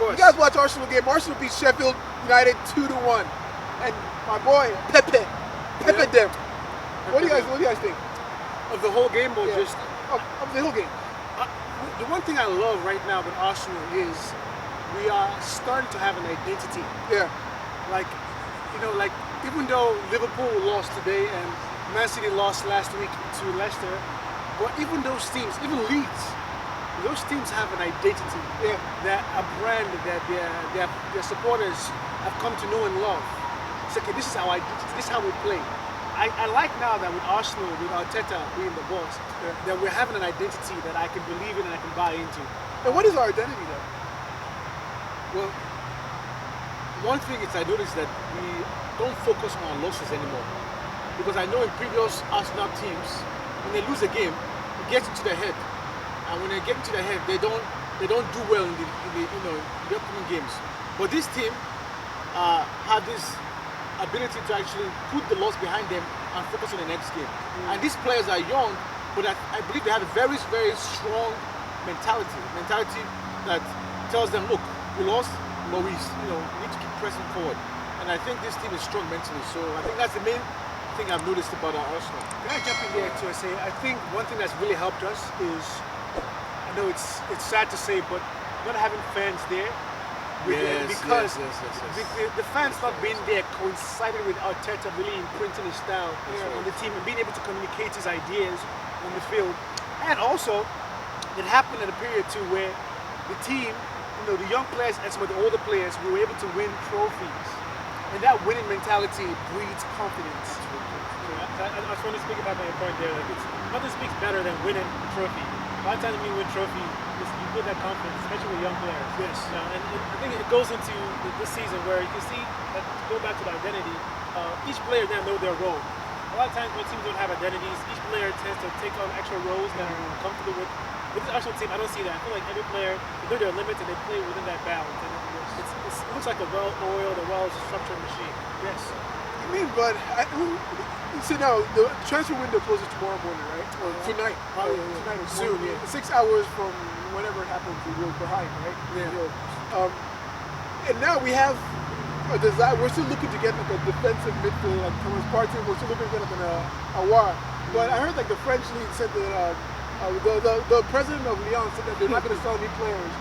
course. You guys watch Arsenal game. Arsenal beat Sheffield United 2-1, and my boy Pepe them. What do you guys think Of the whole game or just of the whole game? the one thing I love right now with Arsenal is we are starting to have an identity. Yeah. Like, like even though Liverpool lost today and Man City lost last week to Leicester, but even those teams, even Leeds, those teams have an identity. Yeah. That a brand that their supporters have come to know and love. It's okay, this is our identity, this is how we play. I like now that with Arsenal, with Arteta being the boss, that we're having an identity that I can believe in and I can buy into. And what is our identity then? Well, one thing is I noticed that we don't focus on our losses anymore. Because I know in previous Arsenal teams, when they lose a game, it gets into their head. And when they get into their head, they don't do well in the upcoming games. But this team have this ability to actually put the loss behind them and focus on the next game. And these players are young, but I believe they have a very, very strong mentality that tells them, look, we lost, but we need to keep pressing forward. And I think this team is strong mentally. So I think that's the main thing I've noticed about our Arsenal. Can I jump in there too and say, I think one thing that's really helped us is, I know it's sad to say, but not having fans there. Because the fans not being there coincided with Arteta really imprinting his style on the team and being able to communicate his ideas on the field. And also, it happened at a period too where the team, the young players and some of the older players were able to win trophies. And that winning mentality breeds confidence. I just want to speak about my point there. Like, nothing speaks better than winning a trophy. A lot of times when you win trophy, you build that confidence, especially with young players. Yes. And I think it goes into this season where you can see that, to go back to the identity, each player now know their role. A lot of times when teams don't have identities, each player tends to take on extra roles that are comfortable with. With this Arsenal team, I don't see that. I feel like every player, they know their limits and they play within that balance. And it looks like a well-oiled and well-structured machine. Yes. I mean, but so now the transfer window closes tomorrow morning, right? Or tonight? Probably tonight or soon. Yeah. 6 hours from whenever it happens, we're behind, right? Yeah. And now we have a desire. We're still looking to get like a defensive midfield, like Thomas Partey. We're still looking to get like a war. But I heard like the French league said that the president of Lyon said that they're not going to sell any players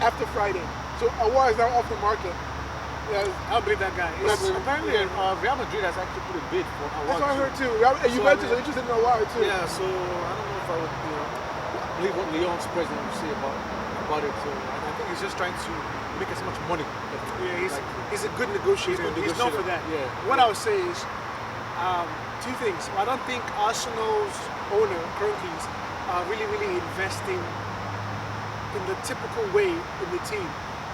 after Friday. So Awar is now off the market. Yeah, I don't believe that guy. Apparently, Real Madrid has actually put a bid for Awar. That's what I heard too. And Juventus are interested in Awar too. Yeah, so I don't know if I would believe what Lyon's president would say about it. So I think he's just trying to make as much money. Yeah, he's a good negotiator. He's known for that. Yeah. What I would say is two things. I don't think Arsenal's owner, Kroenke's, are really investing in the typical way in the team.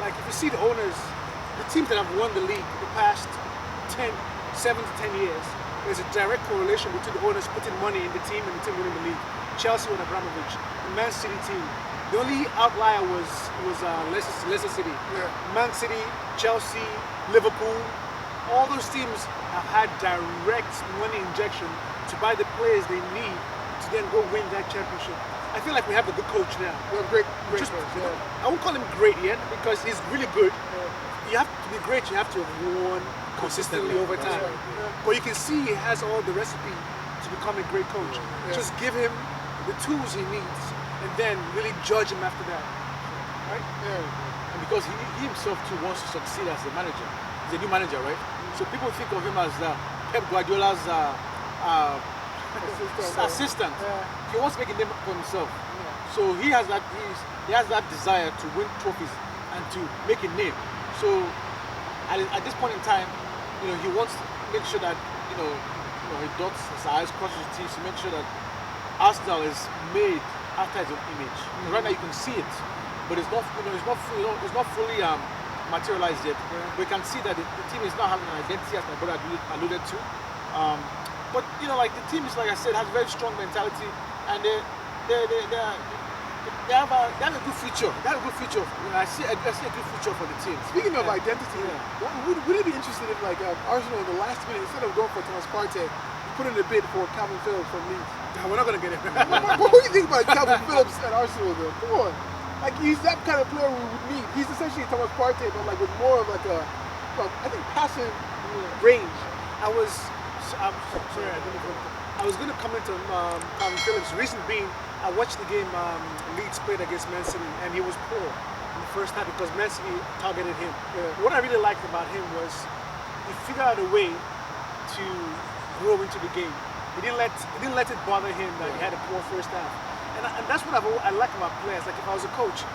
Like if you see the owners, the teams that have won the league the past 7 to 10 years, there's a direct correlation between the owners putting money in the team and the team winning the league. Chelsea with Abramovich, the Man City team. The only outlier was Leicester City. Yeah. Man City, Chelsea, Liverpool, all those teams have had direct money injection to buy the players they need to then go win that championship. I feel like we have a good coach now. We have great coach. I won't call him great yet because he's really good. You have to be great, you have to have won consistently over time. But you can see he has all the recipe to become a great coach. Just give him the tools he needs and then really judge him after that. Right? And because he himself too wants to succeed as a manager. He's a new manager, right? So people think of him as Pep Guardiola's assistant. He wants to make a name for himself. So he has that desire to win trophies and to make a name. So at this point in time, he wants to make sure that he dots his I's, crosses his T's to make sure that Arsenal is made after his own image. Right now you can see it, but it's not fully materialized yet. We can see that the team is not having an identity, as my brother alluded to. But the team is, like I said, has a very strong mentality, and they have a good future. They have a good future. I see a good future for the team. Speaking of identity, would it be interested if Arsenal in the last minute, instead of going for Thomas Partey, you put in a bid for Calvin Phillips from Leeds? We're not going to get him. What do you think about Calvin Phillips at Arsenal though? Come on. Like he's that kind of player we would need. He's essentially Thomas Partey, but like with more of like a, I think passing range. I'm sorry, I was going to comment on Calvin Phillips. Reason being, I watched the game Leeds played against Man City, and he was poor in the first half because Man City targeted him. What I really liked about him was he figured out a way to grow into the game. He didn't let it bother him that he had a poor first half. And that's what I like about players. Like if I was a coach,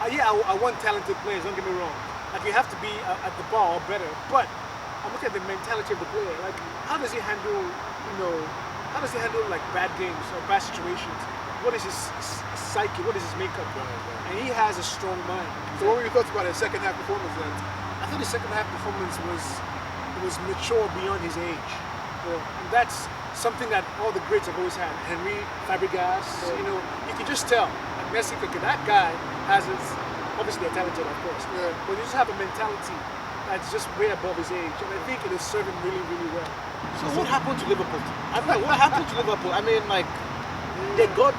I want talented players, don't get me wrong. Like you have to be at the bar or better. But I look at the mentality of the player. Like how does he handle, like bad games or bad situations? What is his psyche? What is his makeup? And he has a strong mind. So what were your thoughts about his second half performance then? I thought his second half performance was mature beyond his age. And that's something that all the greats have always had. Henry, Fabregas, you can just tell. Like Messi, that guy has his, obviously they're talented, of course, but you just have a mentality that's just way above his age, and I think it is serving really, really well. So what happened to Liverpool? I mean, like, what happened to Liverpool? I mean, like, they got...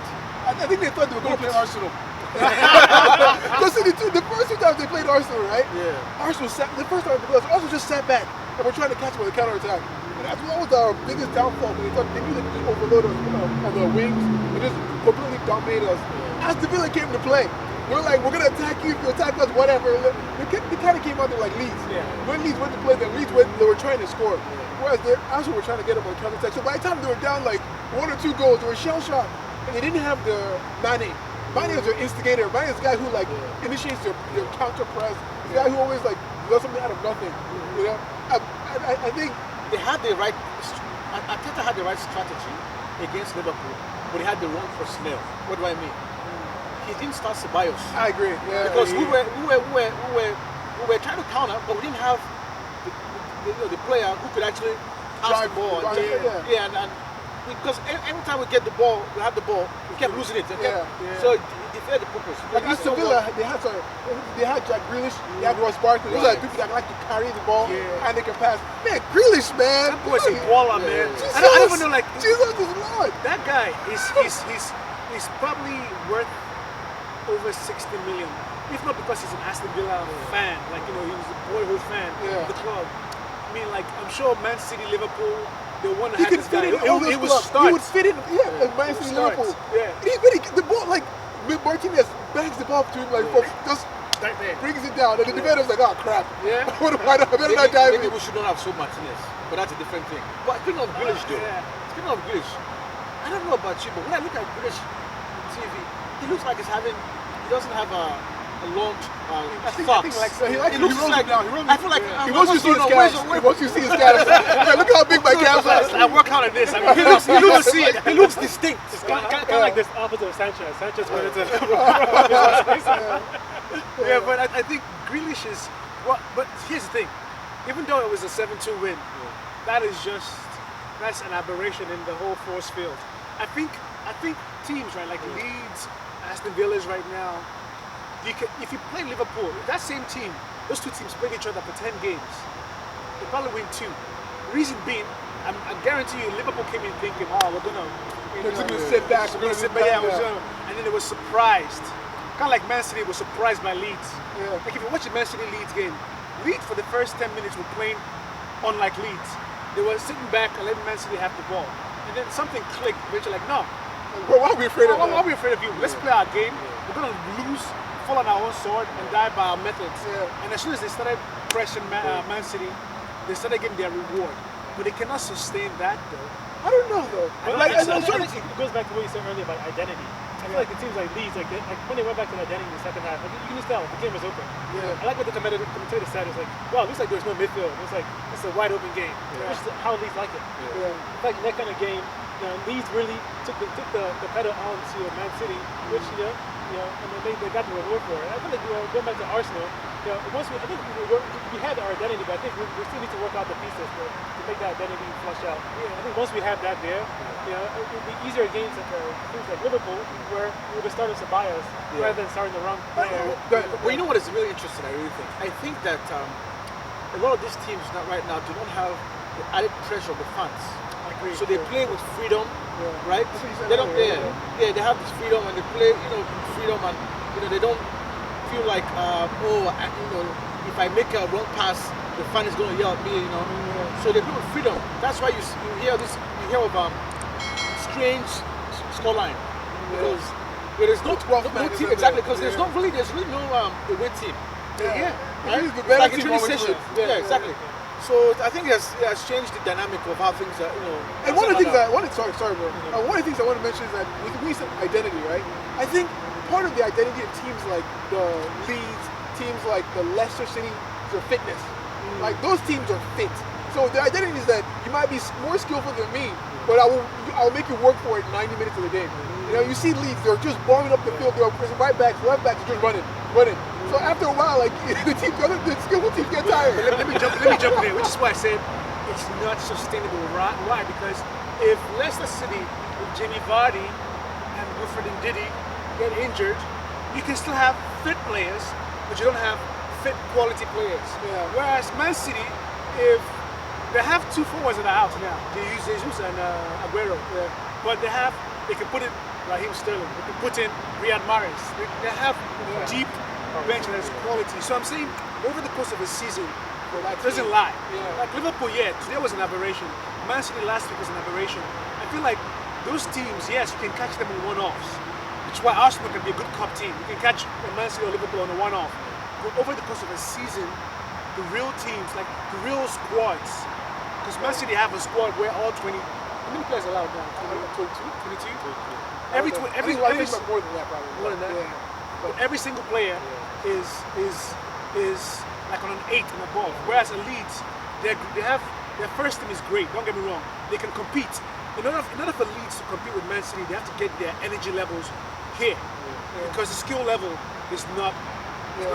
I think they thought they were going to play Arsenal. Because the first two times they played Arsenal, right? Yeah. Arsenal just sat back and were trying to catch them on the counter-attack. And that was our biggest downfall because they knew they could just overload us on the wings and just completely dominate us. As the Villa came to play, we're like, we're going to attack you, if you attack us, whatever. They kind of came out there like Leeds. When Leeds went to play, then Leeds they were trying to score. Whereas Arsenal were trying to get them on the counter-attack. So by the time they were down like 1 or 2 goals, they were shell-shocked. And they didn't have the Mane. Mane is their instigator. Mane is the guy who like initiates your counter press. The guy who always like does something out of nothing. You know, I think they had the right. Arteta had the right strategy against Liverpool, but he had the wrong personnel. What do I mean? He didn't start Ceballos. I agree. Yeah, because we were trying to counter, but we didn't have the player who could actually pass the ball. And because every time we get the ball, we kept losing it. So it defeated the purpose. Like at Sevilla, they had Jack Grealish, they had Ross Barkley. Those are people that like to carry the ball and they can pass. Man, Grealish, man. That boy's a baller, man. Jesus, I don't even know, like, Jesus is Lord. That guy he's probably worth over 60 million. If not because he's an Aston Villa fan, like he was a boyhood fan of the club. I mean, like I'm sure Man City, Liverpool. They want to have this guy. It was start. He would fit in, like Man City, Liverpool. The ball, like Martinez bangs the ball to him, like just brings it down, and the defender's like, oh crap. Yeah. What do I do? I better not dive in. Maybe we should not have sold Martinez, but that's a different thing. But speaking of Grealish, though, speaking of Grealish, I don't know about you, but when I look at Grealish on TV, he looks like he doesn't have a long socks. He looks like now. I feel like he wants you to see his calves. He wants you to see his calves. Look how big my calves are. I work out on this. I mean, he looks distinct. It's kind of like this opposite of Sanchez. Sanchez wanted to. But I think Grealish is. But here's the thing. Even though it was a 7-2 win, that's an aberration in the whole force field. I think teams, right, like Leeds, Aston Villa's right now. If you play Liverpool, that same team, those two teams played each other for 10 games. They probably win 2. Reason being, I guarantee you, Liverpool came in thinking, we're gonna sit back. and then they were surprised. Kind of like Man City was surprised by Leeds. Like if you watch the Man City Leeds game, Leeds for the first 10 minutes were playing unlike Leeds. They were sitting back and letting Man City have the ball, and then something clicked. Which are like, no, why are we afraid of? Why are we afraid of you? Let's play our game. We're gonna lose. Fall on our own sword and die by our methods. And as soon as they started pressing Man City, they started getting their reward. But they cannot sustain that though. I don't know though. I think it goes back to what you said earlier about identity. I feel like it seems like Leeds, like when they went back to the identity in the second half, you can just tell the game was open. I like what the commentator said. It's like, wow, it looks like there's no midfield. It's like it's a wide open game, which is how Leeds like it. In fact, in that kind of game, Leeds really took the pedal on to Man City, which and they got the reward for it. I feel like going back to Arsenal, once I think we had our identity, but I think we still need to work out the pieces to make that identity flush out. I think once we have that there, it would be easier against things like Liverpool, where we would start to bias rather than starting the wrong player. Well, you know what is really interesting? I think that a lot of these teams right now do not have the added pressure of the fans. So they play with freedom, right? They don't. They have this freedom and they play, freedom, and they don't feel like, if I make a wrong pass, the fan is going to yell at me. So they play with freedom. That's why you hear of strange scoreline because there's no team exactly because there's really no away team. Right? It's the better like team it's really always session. wins. Yeah, exactly. So I think it has changed the dynamic of how things are. And one of the things sorry, bro. One of the things I want to mention is that with recent identity, right? I think part of the identity of teams like the Leeds, teams like the Leicester City, is their fitness. Like those teams are fit. So the identity is that you might be more skillful than me, but I'll make you work for it 90 minutes of the game. You see Leeds, they're just bombing up the field. They're right backs, left backs, just running. So after a while, like the skillful teams get tired. Let me jump in there, which is why I said it's not sustainable. Why? Because if Leicester City with Jamie Vardy and Wilfred Ndidi get injured, you can still have fit players, but you don't have fit quality players. Yeah. Whereas Man City, if they have two forwards that are out now, they use Jesus and Aguero, but they can put in Raheem Sterling, they can put in Riyad Mahrez. They have deep bench that has quality. So I'm saying over the course of a season, it doesn't lie. Like Liverpool, today was an aberration. Man City last week was an aberration. I feel like those teams, yes, you can catch them in one-offs, which is why Arsenal can be a good cup team. You can catch Man City or Liverpool on a one-off. But over the course of a season, the real teams, like the real squads, because Man City have a squad where all 20, how many players allowed now? 22? Every more than that probably. More than that? Yeah. But every single player is like on an 8 and above. Whereas at Leeds, they have their first team is great. Don't get me wrong. They can compete. In order for Leeds to compete with Man City, they have to get their energy levels here because the skill level is not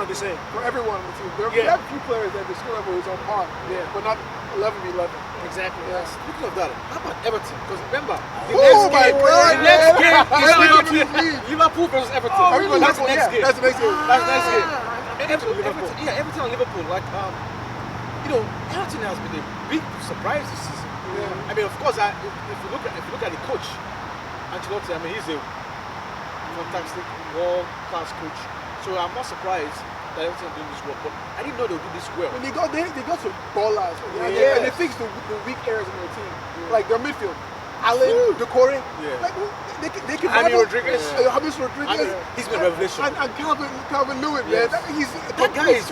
the same. For everyone on the team, there are a few players that the skill level is on par, but not 11v11. Exactly. Yeah. Speaking of that, how about Everton? Because remember, Oh my God! the next game League. is Liverpool versus Everton. That's the next game. That's the next game. That's the next game. Everton, Liverpool. Everton and Liverpool. Like, Everton has been a big surprise this season. Yeah. I mean, of course, if you look at the coach, Ancelotti, I mean, he's a fantastic world-class coach. So I'm not surprised that Everton are doing this well. But I didn't know they would do this well. When they got some ballers, and they fixed the weak areas in their team, like their midfield. Alan, Decore, like they can James rival Rodriguez. James Rodriguez. He's been a revelation. And Calvin Lewin, Yes. man. He's That guy is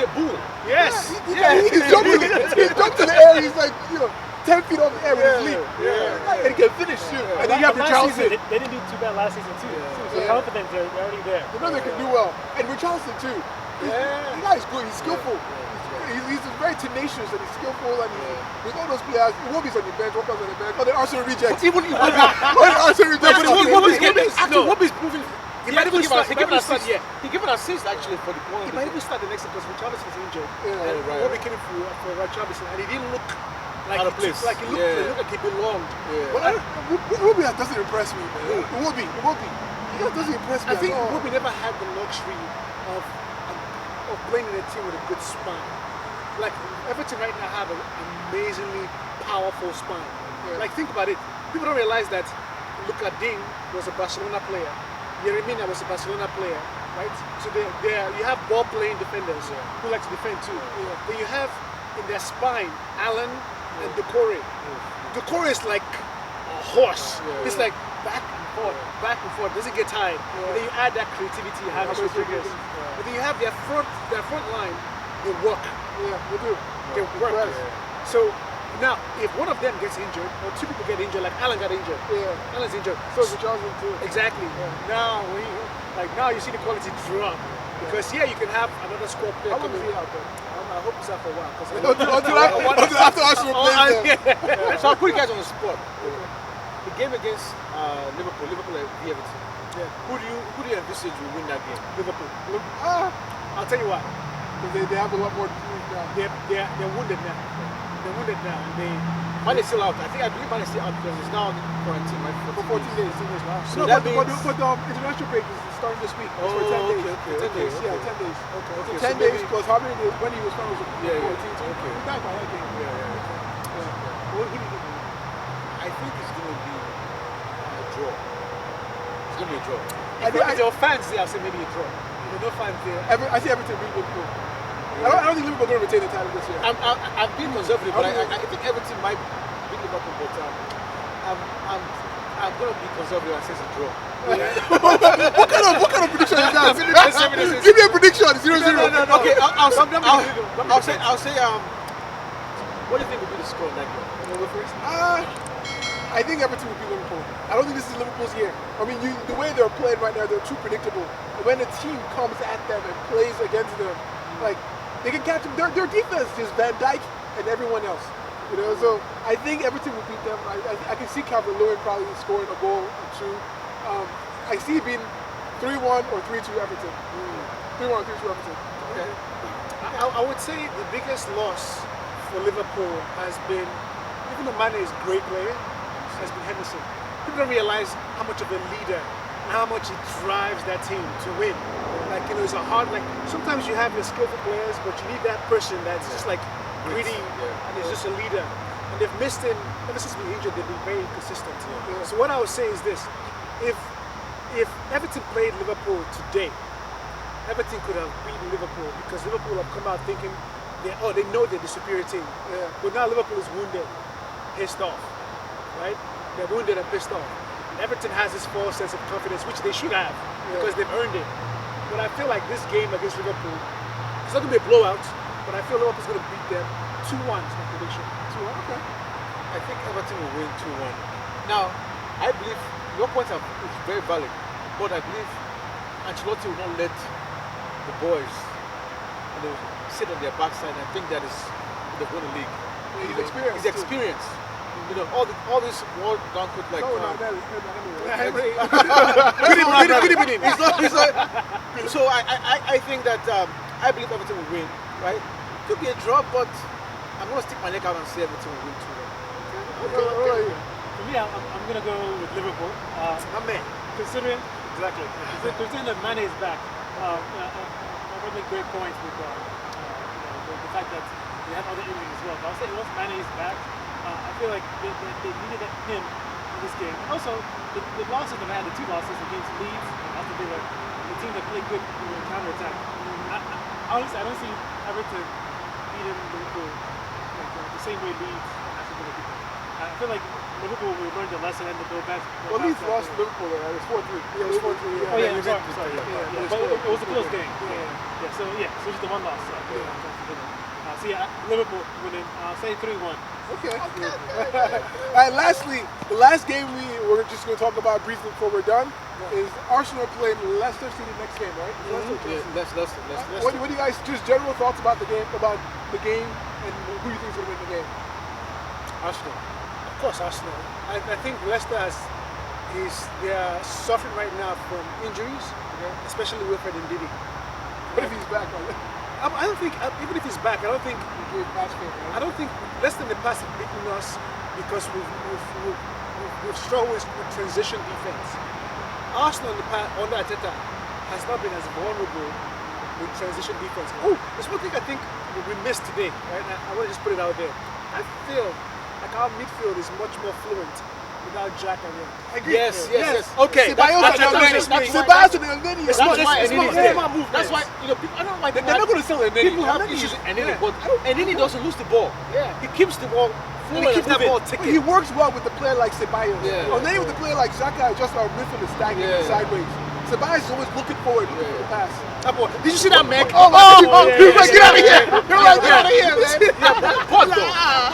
a bull. Yes. He jumped to the air. He's like 10 feet off the air with his leap. And he can finish too. And then you have Richarlison. They didn't do too bad last season too. So confidence, they're already there. You know they can do well. And Richarlison too. The guy is good. He's skillful. He's very tenacious and he's skillful and with all those players, Iwobi's on the bench, Walker's on the bench, all the Arsenal rejects. Even Arsenal rejects. Iwobi's proving. He might even start. He gave an assist actually for the goal. He might even start the next game because Richarlison's injured. Yeah, Iwobi came in for Richarlison and he didn't look like out of place. Like he looked like he belonged. But Iwobi doesn't impress me, man. Iwobi. He just doesn't impress me. I think at all. Iwobi never had the luxury of playing in a team with a good spine. Like Everton right now have an amazingly powerful spine. Like think about it. People don't realize that Luka Ding was a Barcelona player. Yeremina was a Barcelona player, right? So you have ball playing defenders who like to defend too. Then you have in their spine Alan and Decore. Decore is like a horse. It's like back and forth, doesn't get tired. And then you add that creativity, James Rodriguez. But then you have their front line, they work. Yeah, they do. They work. So now, if one of them gets injured, or two people get injured, like Alan got injured. Alan's injured. So is Richarlison too. Exactly. Now, now you see the quality drop. Because you can have another squad player. How long is he out there? I hope it's out for a while. Until after Arsenal plays them. So I'll put you guys on the spot. The game against Liverpool v Everton. Who do you envisage will win that game? Liverpool. I'll tell you what. Because they have a lot more teams now. They're wounded now. Mane is still out. I believe Mane is still out because he's now on quarantine, right? For 14 days. Wow. So No, that but means- international break is starting this week. It's for 10 days. okay. 10 days. Yeah, 10 days. Okay, 10 so days maybe- plus how many days when he was found was 14. Yeah. So Okay. he's back by that game. Who do you think? I think it's going to be a draw. It's going to be a draw. If there were fans there, I'll say maybe a draw. If there are no fans there. I see Everton beat Liverpool. I don't think Liverpool going to retain the title this year. I'm being conservative, but I think Everton might beat Liverpool, but I'm going to be conservative and say it's a draw. what kind of prediction is that? Give me a prediction. 0-0. No. Okay, I'll say. What do you think will be the score in that game? You go first. I think Everton will beat Liverpool. I don't think this is Liverpool's year. I mean, the way they're playing right now, they're too predictable. When a team comes at them and plays against them, like they can catch them. Their defense is Van Dijk and everyone else. You know, so I think Everton will beat them. I can see Calvert-Lewin probably scoring a goal or two. I see it being 3-1 or 3-2 Everton. 3-1 or 3-2 Everton. Okay. I would say the biggest loss for Liverpool has been, even though Mane is a great player, has been Henderson. People don't realize how much of a leader and how much he drives that team to win. Like, you know, it's a hard, like, sometimes you have your skillful players, but you need that person that's just like gritty and is just a leader. And they've missed him, ever since he's been injured, they've been very inconsistent. So what I would say is this, if Everton played Liverpool today, Everton could have beaten Liverpool because Liverpool have come out thinking, they know they're the superior team. But now Liverpool is wounded, pissed off, right? They're wounded and pissed off. Everton has this false sense of confidence, which they should have because they've earned it. But I feel like this game against Liverpool, it's not going to be a blowout, but I feel Liverpool's going to beat them 2-1 is my prediction. 2-1, okay. I think Everton will win 2-1. Now, I believe your point is very valid, but I believe Ancelotti will not let the boys sit on their backside and think that they've won the league. He's experienced. He's experienced. You know, all this world done could like. So I think that I believe Everton will win, right? Could be a draw, but I'm gonna stick my neck out and say Everton will win 2-1. Okay. For me, I'm gonna go with Liverpool. Considering that Mane is back, I make great points with the fact that they have other injuries as well. But I'll say once Mane is back, I feel like they needed him in this game. Also, the losses they've had, the 2 losses against Leeds and Aston Villa, the team that played good counter-attack. Honestly, I don't see Everton beating Liverpool the same way Leeds and Aston Villa beat them. I feel like Liverpool will learn the lesson and they'll go back. Well, Leeds lost to Liverpool, right? It was 4-3. Yeah, it was 4-3. Oh, yeah, sorry. But it was a close game. So just the 1 loss. Liverpool winning. I'll say 3-1. Okay. All right, lastly, the last game we're just going to talk about briefly before we're done is Arsenal playing Leicester City next game, right? Leicester. What do you guys, just general thoughts about the game, and who you think is going to win the game? Arsenal. Of course, Arsenal. I think Leicester they are suffering right now from injuries, especially Wilfred and Didi. What if he's back? I don't think, even if he's back, I don't think Leicester in the past have beaten us because we've struggled with transition defense. Arsenal in the past, under Arteta, has not been as vulnerable with transition defense. There's one thing I think we missed today, right? I want to just put it out there. I feel like our midfield is much more fluent without Jack and him. Yes. Okay. Ceballos and Elneny. That's why, you know, people, I don't know why they're not going to sell Elneny. People have issues with Elneny, but Elneny doesn't lose the ball. He keeps the ball full and keeps that ball ticking. He works well with the player like Ceballos. Elneny with the player like Xhaka, just our midfield is stagnant sideways. Ceballos is always looking forward, looking for the pass. Did you see that, Meg? He was like, get out of here! Get out of here, man!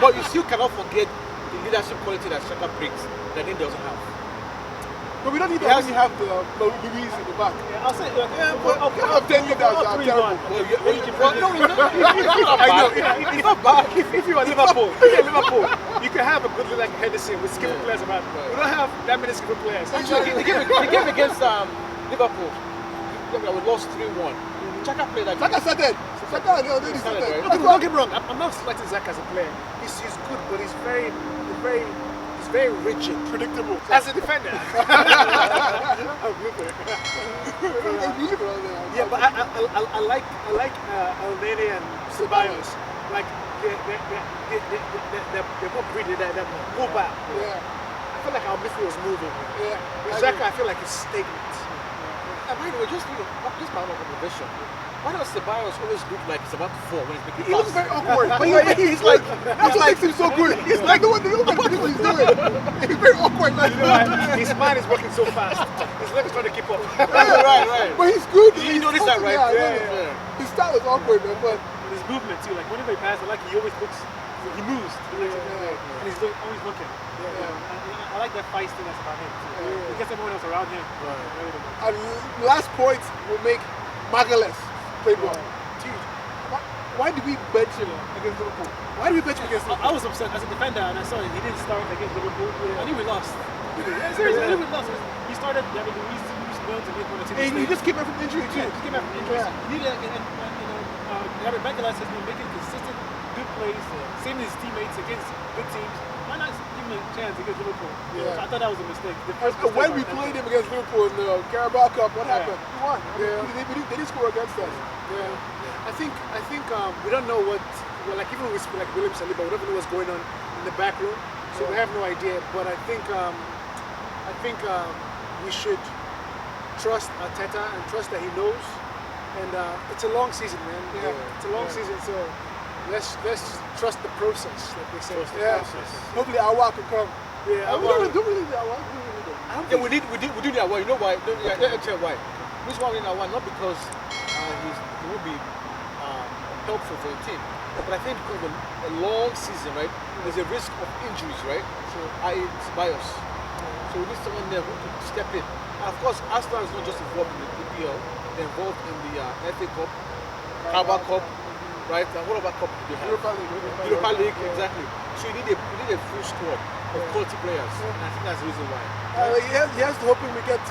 But you still cannot forget the leadership quality that Xhaka brings that he doesn't have. But we don't need that when you have the Luis in the back. I'll say, I'm telling you that I'm terrible. It's not bad. If you're Liverpool, you can have a good leader like Henderson with skillful players around. We don't have that many skillful players. Actually, the game against Liverpool, we lost 3-1. Xhaka played that. Xhaka started. Don't get me wrong. I'm not selecting Xhaka as a player. He's good, but he's very rigid, predictable. As a defender. But I like Elneny and Ceballos. Like they're more greedy. They're more back. I feel like our midfield is moving. Xhaka, I feel like it's stagnant. By the way, just my own observation. Why does Ceballos always look like he's about to fall when he's making He looks passes? very awkward. But He's like, that's what makes him so good. He's like, no one knows what he's doing. He's very awkward. Like, His mind is working so fast. His legs trying to keep up. right. but he's good. You notice that, right? Yeah. His style is awkward, man. But His movement too, like whenever he passes, like he always looks, he moves, and he's always looking. I like that feistiness about him. He gets everyone else around him. and last point will make Magalhaes play well. Dude, why did we bench him against Liverpool? Why did we bench him against Liverpool? I was upset as a defender, and I saw he didn't start against Liverpool. I knew we lost. Seriously, I knew we lost. He started David Luiz Mills to make one or two And he mistakes. just came back from injury too. Just came out from injuries. He did, Gabriel Magalhaes has been making consistent good plays, same as his teammates against good teams. Why not give him a chance against Liverpool? So I thought that was a mistake. The first mistake When we played him against Liverpool in the Carabao Cup, what happened? We won. They didn't score against us. I think we don't know what, well, like even with like William Saliba, we don't know what's going on in the back room, so we have no idea. But I think we should trust Arteta and trust that he knows. And it's a long season, man. It's a long season, so let's trust the process, like they say. Hopefully Awa can come. We don't really need Awa. Yeah, we do need Awa. You know why? Let me tell you why. This one we need Awa not because he will be helpful for the team, but I think because of a long season, right? There's a risk of injuries, right? So it's bias. So we need someone there who can step in. And of course, Arsenal is not just involved in the EPL; they're involved in the FA Cup, Carabao Cup, right? And what about Cup? Do you have? Europa League, exactly. So you need a full squad of quality players, and I think that's the reason why. He has to hope we get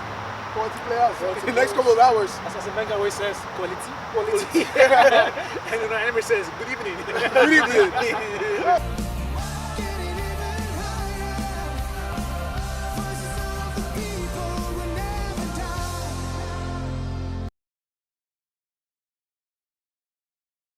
quality players in the next couple of hours. As Wenger always says, quality. and Emery says, good evening. Good evening.